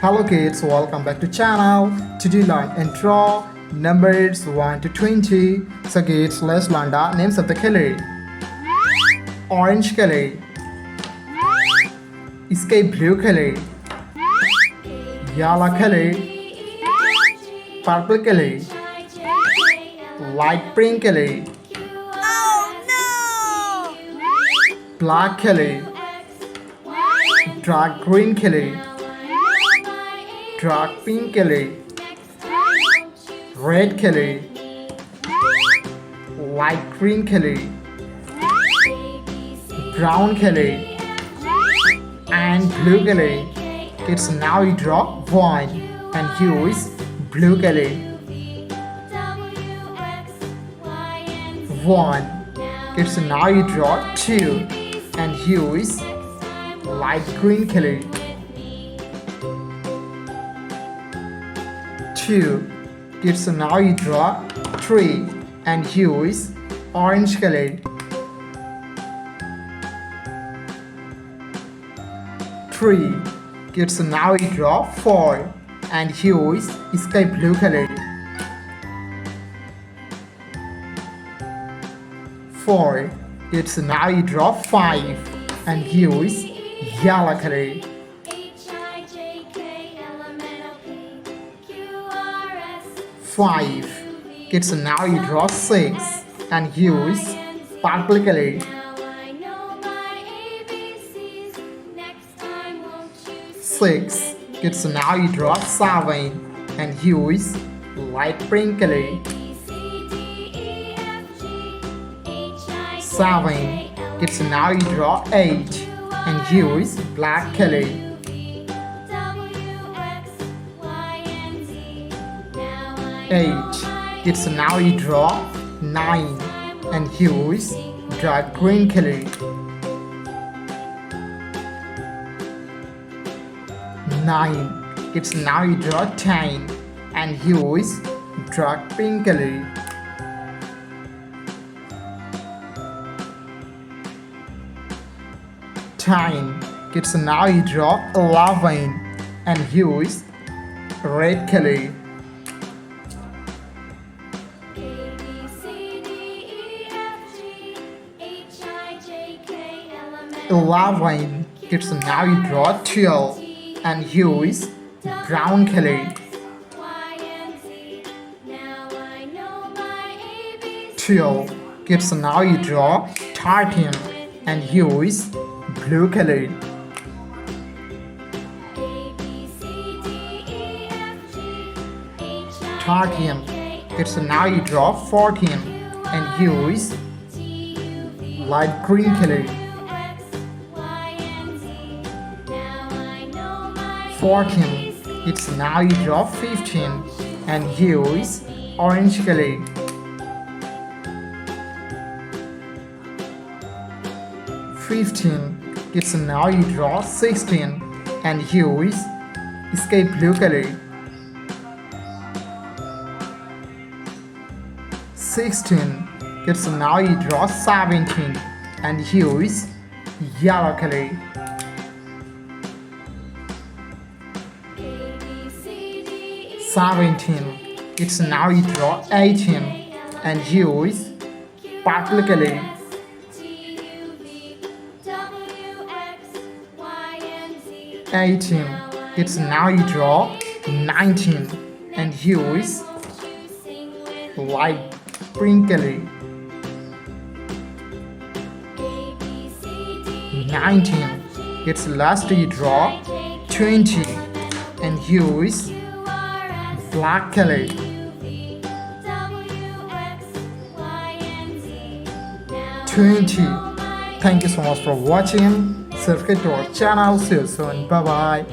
Hello kids, welcome back to channel. Today learn and draw numbers 1 to 20. So kids, let's learn the names of the color. Orange color, sky blue color, yellow color, purple color, light pink color, black color, dark green color, dark pink color, red color, light green color, brown color, and blue color. Kids, now you draw 1 and use blue color. 1. Kids, now you draw 2 and use light green color. 2. Kids, now you draw 3 and use orange color. 3. Kids, now you draw 4 and use sky blue color. 4. Kids, now you draw 5 and use yellow color. 5. Kids, now you draw 6 and use purple color. 6. Kids, now you draw 7 and use light pink color. 7. Kids, now you draw 8 and use black color. 8. Kids, now you draw 9 and use dark green color. 9. Kids, now you draw 10 and use dark pink color. 10. Kids, now you draw 11 and use red color. 11. Kids, now you draw 12 and use brown color. 12. Kids, now you draw 13 and use blue color. 13. Kids, now you draw 14 and use light green color. 14. Kids, now you draw 15 and use orange color. 15. Kids, now you draw 16 and use sky blue color. 16. Kids, now you draw 17 and use yellow color. 17. Kids, now you draw 18 and use purple color. 18. Kids, now you draw 19 and use light pink color. 19. Kids, last you draw 20 and use black color. 20. Thank you so much for watching. Subscribe to our channel. See you soon. Bye bye.